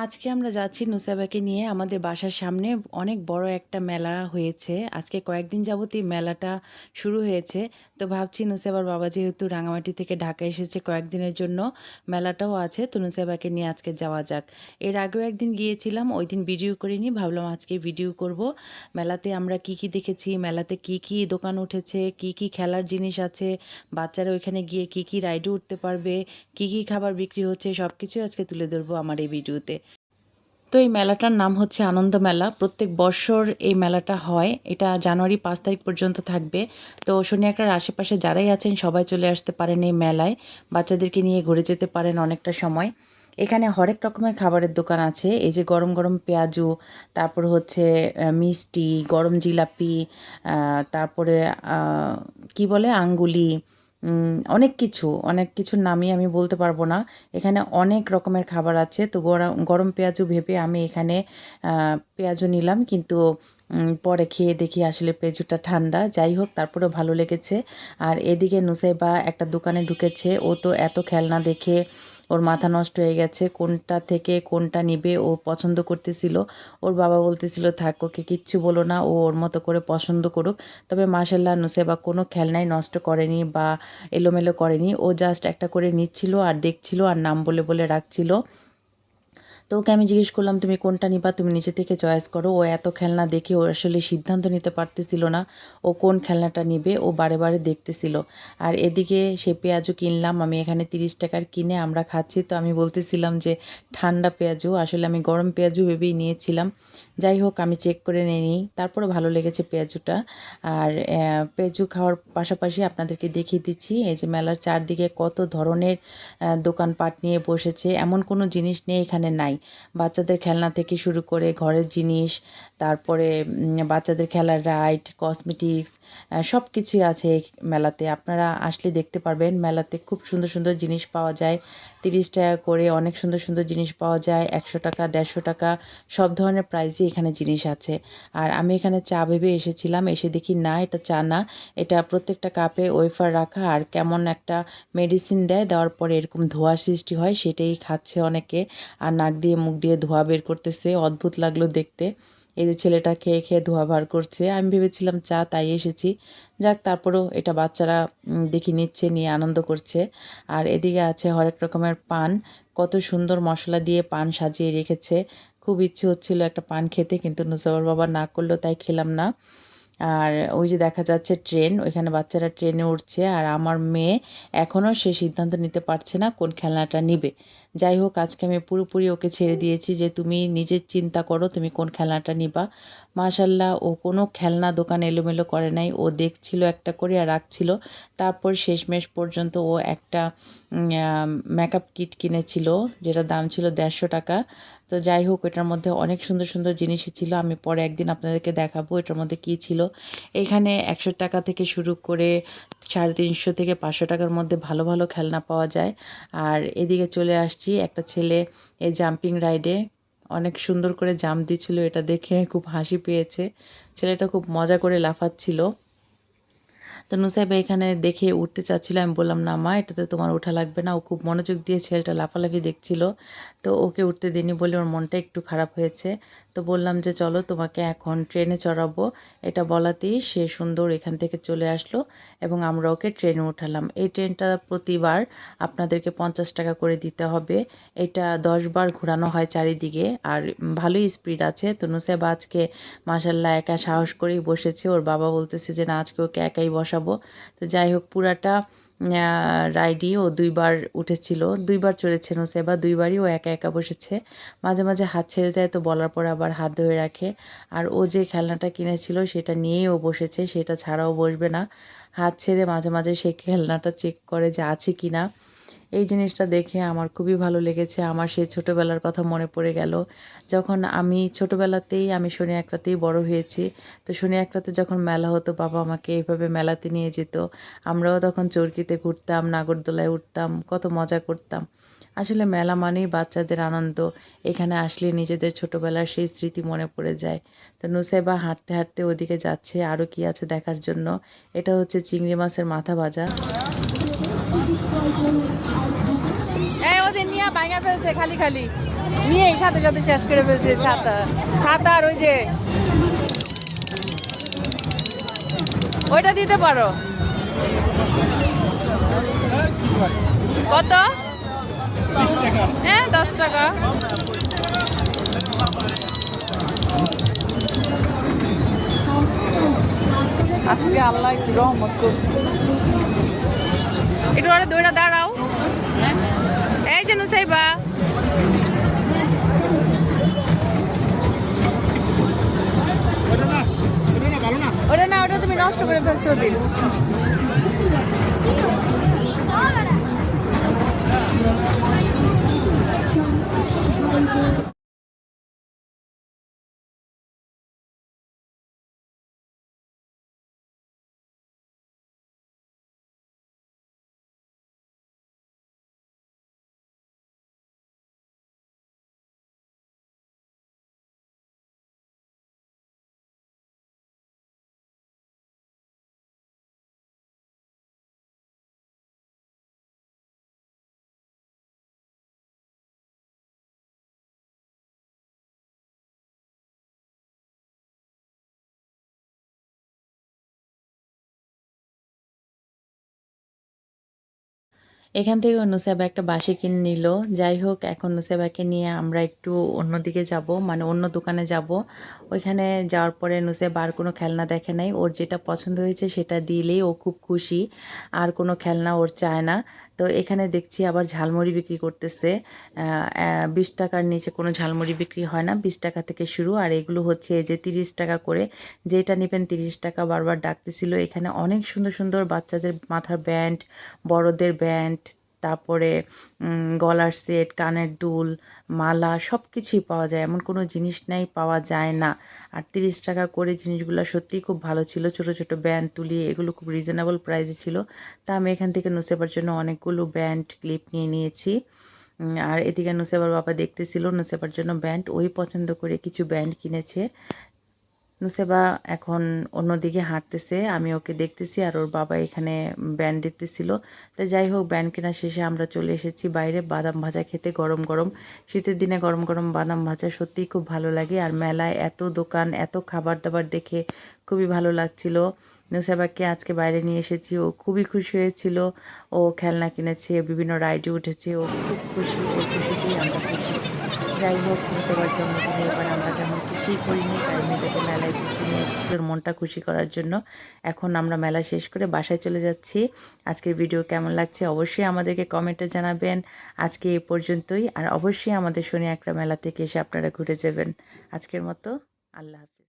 আজকে আমরা যাচ্ছি নুসাইবাকে নিয়ে। আমাদের বাসার সামনে অনেক বড় একটা মেলা হয়েছে। আজকে কয়েকদিন যাবতই মেলাটা শুরু হয়েছে। তো ভাবছি নুসাইবার বাবা যেহেতু রাঙামাটি থেকে ঢাকা এসেছে কয়েকদিনের জন্য, মেলাটাও আছে। তো নুসাইবাকে নিয়ে আজকে যাওয়া যাক। এর আগেও একদিন গিয়েছিলাম, ওইদিন ভিডিও করিনি। ভাবলাম আজকে ভিডিও করব। মেলাতে আমরা কি, কি দেখেছি, মেলাতে কি, কি দোকান উঠেছে, কি, কি খেলার জিনিস আছে, বাচ্চারা ওইখানে গিয়ে কি, কি রাইডে উঠতে পারবে, কি, কি খাবার বিক্রি হচ্ছে সবকিছুই আজকে তুলে ধরবো আমার এই ভিডিওতে। তো এই মেলাটার নাম হচ্ছে আনন্দ মেলা। প্রত্যেক বছর এই মেলাটা হয়। এটা জানুয়ারি ৫ তারিখ পর্যন্ত থাকবে। তো শনিয়াকড়ার আশেপাশে যারাই আছেন সবাই চলে আসতে পারেন এই মেলায়। বাচ্চাদেরকে নিয়ে ঘুরে যেতে পারেন অনেকটা সময়। এখানে হরেক রকমের খাবারের দোকান আছে। এই যে গরম, গরম পেঁয়াজু, তারপর হচ্ছে মিষ্টি, গরম জিলাপি, তারপরে আ কি বলে আঙ্গুলি, অনেক কিছু, অনেক কিছুর নামই আমি বলতে পারব না। এখানে অনেক রকমের খাবার আছে। তো গরম পেঁয়াজু ভেবে আমি এখানে পেঁয়াজু নিলাম। কিন্তু পরে খেয়ে দেখি আসলে পেঁয়াজুটা ঠান্ডা। যাই হোক তারপরেও ভালো লেগেছে। আর এদিকে নুসাইবা একটা দোকানে ঢুকেছে। ও তো এত খেলনা দেখে ওর মাথা নষ্ট হয়ে গেছে। কোনটা থেকে কোনটা নিবে ও পছন্দ করতেছিল। ওর বাবা বলতেছিল, "থাক ওকে কিচ্ছু বলো না। ও ওর মতো করে পছন্দ করুক।" তবে মাশাআল্লাহ নুসাইবা কোনো খেলনাই নষ্ট করেনি বা এলোমেলো করেনি। ও জাস্ট একটা করে নিচ্ছিল আর দেখছিল আর নাম বলে, বলে রাখছিল। তো ওকে আমি জিজ্ঞেস করলাম, "তুমি কোনটা নিবা? তুমি নিজে থেকে চয়েস করো।" ও এত খেলনা দেখে ও আসলে সিদ্ধান্ত নিতে পারতেছিল না। ও কোন খেলনাটা নিবে ও বারে, বারে দেখতেছিল। আর এদিকে সে পেঁয়াজু কিনলাম। আমি এখানে ৳৩০ কিনে আমরা খাচ্ছি। তো আমি বলতেছিলাম যে ঠান্ডা পেঁয়াজু। আসলে আমি গরম পেঁয়াজু ভেবেই নিয়েছিলাম। যাই হোক আমি চেক করে নিই। তারপরেও ভালো লেগেছে পেঁয়াজুটা। আর পেঁয়াজু খাওয়ার পাশাপাশি আপনাদেরকে দেখিয়ে দিচ্ছি এই যে মেলার চারদিকে কত ধরনের দোকানপাট নিয়ে বসেছে। এমন কোনো জিনিস নেই এখানে নাই। বাচ্চাদের খেলনা থেকে শুরু করে ঘরের জিনিস, তারপরে বাচ্চাদের খেলার রাইড, কসমেটিক্স সব কিছুই আছে এই মেলাতে। আপনারা আসলে দেখতে পারবেন মেলাতে খুব সুন্দর, সুন্দর জিনিস পাওয়া যায়। ৳৩০ করে অনেক সুন্দর, সুন্দর জিনিস পাওয়া যায়। ৳১০০, ৳১৫০ সব ধরনের প্রাইসই এখানে জিনিস আছে। আর আমি এখানে চা ভেবে এসেছিলাম। এসে দেখি না এটা চা না। এটা প্রত্যেকটা কাপে ওয়েফার রাখা আর কেমন একটা মেডিসিন দেয়। দেওয়ার পরে এরকম ধোঁয়ার সৃষ্টি হয়। সেটাই খাচ্ছে অনেকে। আর নাক দিয়ে মুখ দিয়ে ধোঁয়া বের করতেছে। অদ্ভুত লাগলো দেখতে। এই যে ছেলেটা খেয়ে, খেয়ে ধোঁয়া বার করছে। আমি ভেবেছিলাম চা, তাই এসেছি। যাক তারপরেও এটা বাচ্চারা দেখি নিচ্ছে, নিয়ে আনন্দ করছে। আর এদিকে আছে হরেক রকমের পান। কত সুন্দর মসলা দিয়ে পান সাজিয়ে রেখেছে। খুব ইচ্ছে হচ্ছিল একটা পান খেতে, কিন্তু নুসাইবার বাবা না করল তাই খেলাম না। আর ওই যে দেখা যাচ্ছে ট্রেন, ওইখানে বাচ্চারা ট্রেনে উঠছে। আর আমার মেয়ে এখনও সে সিদ্ধান্ত নিতে পারছে না কোন খেলনাটা নিবে। যাই হোক আজকে আমি পুরোপুরি ওকে ছেড়ে দিয়েছি যে তুমি নিজে চিন্তা করো তুমি কোন খেলনাটা নিবা। মাশাআল্লাহ ও কোনো খেলনা দোকান এলোমেলো করে নাই। ও দেখছিল একটা করে আর রাখছিল। তারপর শেষমেশ পর্যন্ত ও একটা মেকআপ কিট কিনেছিল, যেটার দাম ছিল ৳১৫০। তো যাই হোক এটার মধ্যে অনেক সুন্দর, সুন্দর জিনিসই ছিল। আমি পরে একদিন আপনাদেরকে দেখাবো এটার মধ্যে কী ছিল। এখানে ৳১০০ থেকে শুরু করে ৳৩৫০ থেকে ৳৫০০ মধ্যে ভালো, ভালো খেলনা পাওয়া যায়। আর এদিকে চলে আসছি একটা ছেলে এই জাম্পিং রাইডে অনেক সুন্দর করে জাম্প দিচ্ছিল। এটা দেখে খুব হাসি পেয়েছে। ছেলেটা খুব মজা করে লাফাচ্ছিল। তো নুসাইবা এখানে দেখে উঠতে চাচ্ছিল। আমি বললাম, "না মা, এটাতে তোমার ওঠা লাগবে না।" ও খুব মনোযোগ দিয়ে ছেলেটা লাফালাফি দেখছিল। তো ওকে উঠতে দিইনি বলে ওর মনটা একটু খারাপ হয়েছে। তো বললাম যে, "চলো তোমাকে এখন ট্রেনে চড়াবো।" এটা বলাতেই সে সুন্দর এখান থেকে চলে আসলো এবং আমরা ওকে ট্রেনে উঠালাম। এই ট্রেনটা প্রতিবার আপনাদেরকে ৳৫০ করে দিতে হবে। এটা ১০ বার ঘোরানো হয় চারিদিকে আর ভালোই স্পিড আছে। তো নুসাইবা আজকে মাশাআল্লাহ একা সাহস করেই বসেছে। ওর বাবা বলতেছে যে, "না আজকে ওকে একাই বসাবো।" তো যাই হোক পুরাটা রাইডই ও ২ বার উঠেছিল। ২ বার চড়েছে নুসাইবা, ২ বারই ও একা, একা বসেছে। মাঝে, মাঝে হাত ছেড়ে দেয়, তো বলার পরে আবার হাত ধরে রাখে। আর ও যে খেলনাটা কিনেছিল সেটা নিয়েই ও বসেছে, সেটা ছাড়াও বসবে না। হাত ছেড়ে মাঝে, মাঝে সে খেলনাটা চেক করে যে আছে কিনা। এই জিনিসটা দেখে আমার খুবই ভালো লেগেছে। আমার সেই ছোটোবেলার কথা মনে পড়ে গেল। যখন আমি ছোটোবেলাতেই আমি শনি একরাতেই বড় হয়েছি। তো শনি একরাতে যখন মেলা হতো বাবা আমাকে এভাবে মেলাতে নিয়ে যেত। আমরাও তখন চরকিতে ঘুরতাম, নাগরদোলায় উঠতাম, কত মজা করতাম। আসলে মেলা মানেই বাচ্চাদের আনন্দ। এখানে আসলে নিজেদের ছোটোবেলার সেই স্মৃতি মনে পড়ে যায়। তো নুসাইবা হাঁটতে, হাঁটতে ওদিকে যাচ্ছে আরও কী আছে দেখার জন্য। এটা হচ্ছে চিংড়ি মাছের মাথা ভাজা। এই ওদের নিয়ে ভাঙা ফেলছে খালি খালি। নিয়ে সাথে সাথে শেষ করে ফেলছে ছাতা। ছাতা আর ওই যে ওইটা দিতে পারো। কত? 20 টাকা। হ্যাঁ 10 টাকা। আজকে আল্লাহ একটু রহমত করছে। একটু ওরা দৌড়া দাঁড়াও। এই যে নুসাইবা, ভালো না। ওটা না, ওটা তুমি নষ্ট করে ফেলছো ওদিন। এখান থেকে নুসাইবা একটা বাঁশি কিনে নিল। যাই হোক, এখন নুসাইবাকে নিয়ে আমরা একটু অন্যদিকে যাব, মানে অন্য দোকানে যাব। ওইখানে যাওয়ার পরে নুসাইবা আর কোনো খেলনা দেখে নাই, ওর যেটা পছন্দ হয়েছে সেটা দিলেই ও খুব খুশি, আর কোনো খেলনা ওর চায় না। তো এখানে দেখছি আবার ঝালমুড়ি বিক্রি করতেছে। 20 টাকার নিচে কোনো ঝালমুড়ি বিক্রি হয় না, 20 টাকা থেকে শুরু। আর এগুলো হচ্ছে এই যে 30 টাকা করে, যেটা নেবেন 30 টাকা বারবার ডাকতেছিল। এখানে অনেক সুন্দর সুন্দর বাচ্চাদের মাথার ব্যান্ড, বড়দের ব্যান্ড, তারপরে গলার সেট, কানের দুল, মালা সব কিছুই পাওয়া যায়, এমন কোনো জিনিস নাই পাওয়া যায় না। আর 30 টাকা করে জিনিসগুলো সত্যিই খুব ভালো ছিল। ছোট ছোট ব্যান্ড, তুলি, এগুলো খুব রিজনেবল প্রাইসে ছিল। তা আমি এখান থেকে নুসেবার জন্য অনেকগুলো ব্যান্ড ক্লিপ নিয়ে নিয়েছি। আর এদিকে নুসেবার বাবা দেখতেছিল নুসেবার জন্য ব্যান্ড, ওই পছন্দ করে কিছু ব্যান্ড কিনেছে। নুসেবা এখন অন্যদিকে হাঁটতেছে, আমি ওকে দেখতেছি, আর ওর বাবা এখানে ব্যান্ড দেখতেছিল। তো যাই হোক, ব্যান্ড কেনা শেষে আমরা চলে এসেছি বাইরে বাদাম ভাজা খেতে। গরম গরম শীতের দিনে গরম গরম বাদাম ভাজা সত্যিই খুব ভালো লাগে। আর মেলায় এত দোকান, এত খাবার দাবার দেখে খুবই ভালো লাগছিল। নুসেবাকে আজকে বাইরে নিয়ে এসেছি, ও খুবই খুশি হয়েছিল। ও খেলনা কিনেছে, বিভিন্ন রাইডে উঠেছে, ও খুব খুশি, ওর খুশিতেই আমরা খুশি। যাই হোক, নুসেবার জন্মদিনে এবার আমরা তেমন কিছুই করিনি, তাই মেয়েটাকে মেলায় ঘুরতে নিয়ে এসেছি ওর মনটা খুশি করার জন্য। এখন আমরা মেলা শেষ করে বাসায় চলে যাচ্ছি। আজকের ভিডিও কেমন লাগছে অবশ্যই আমাদেরকে কমেন্টে জানাবেন। আজকে এ পর্যন্তই, আর অবশ্যই আমাদের শনি একটা মেলা থেকে এসে আপনারা ঘুরে যাবেন। আজকের মতো আল্লাহ হাফিজ।